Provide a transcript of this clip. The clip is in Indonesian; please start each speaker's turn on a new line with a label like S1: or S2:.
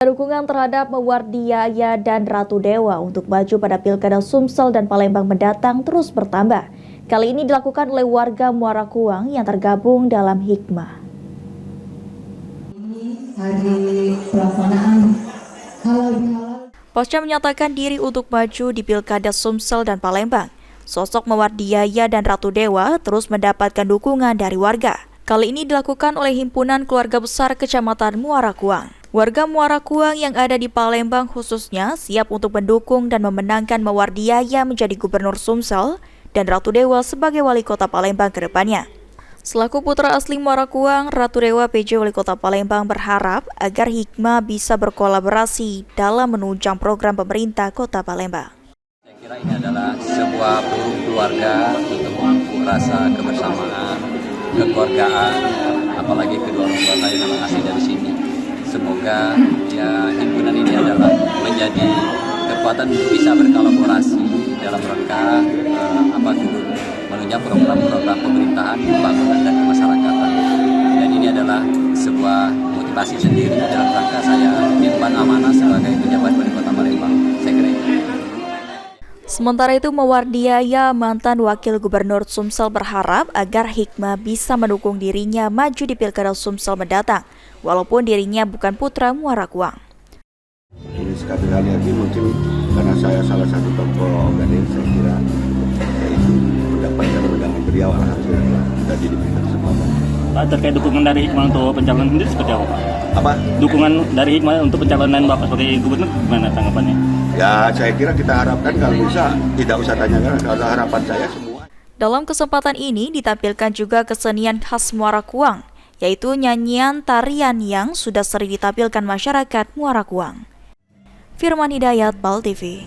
S1: Dukungan terhadap Wardiaya dan Ratu Dewa untuk maju pada Pilkada Sumsel dan Palembang mendatang terus bertambah. Kali ini dilakukan oleh warga Muara Kuang yang tergabung dalam Hikmah.
S2: Hari pelaksanaan
S1: Pasca menyatakan diri untuk maju di Pilkada Sumsel dan Palembang, sosok Wardiaya dan Ratu Dewa terus mendapatkan dukungan dari warga. Kali ini dilakukan oleh Himpunan Keluarga Besar Kecamatan Muara Kuang. Warga Muara Kuang yang ada di Palembang khususnya siap untuk mendukung dan memenangkan Wardiaya menjadi Gubernur Sumsel dan Ratu Dewa sebagai Wali Kota Palembang ke depannya. Selaku putra asli Muara Kuang, Ratu Dewa PJ Wali Kota Palembang berharap agar Hikmah bisa berkolaborasi dalam menunjang program pemerintah Kota Palembang.
S3: Saya kira ini adalah sebuah forum keluarga untuk memupuk rasa kebersamaan, kekeluargaan, apalagi kedua orang tua saya memang asli dari sini. Semoga himpunan ini adalah menjadi kekuatan bisa berkolaborasi dalam rangka menunjang program-program pemerintahan, pembangunan dan kemasyarakatan. Dan ini adalah sebuah motivasi sendiri dalam rangka saya diemban amanah sebagai pejabat Wali Kota Palembang. Saya kira itu.
S1: Sementara itu, Wardiaya, mantan Wakil Gubernur Sumsel, berharap agar Hikmah bisa mendukung dirinya maju di Pilkada Sumsel mendatang, walaupun dirinya bukan putra Muara Kuang.
S4: Ini sekali lagi mungkin karena saya salah satu tokoh organik, saya kira itu mendapatkan undangan beliau, alhamdulillah sudah diberikan kesempatan.
S5: Pak, terkait dukungan dari Hikmah untuk pencalonan sendiri seperti apa, Pak?
S4: Apa?
S5: Dukungan dari Hikmah untuk pencalonan Bapak sebagai Gubernur, gimana tanggapannya?
S4: Ya, saya kira kita harapkan kalau bisa tidak usah tanyakan, kalau harapan saya semua.
S1: Dalam kesempatan ini ditampilkan juga kesenian khas Muara Kuang, yaitu nyanyian tarian yang sudah sering ditampilkan masyarakat Muara Kuang. Firman Hidayat, PAL TV.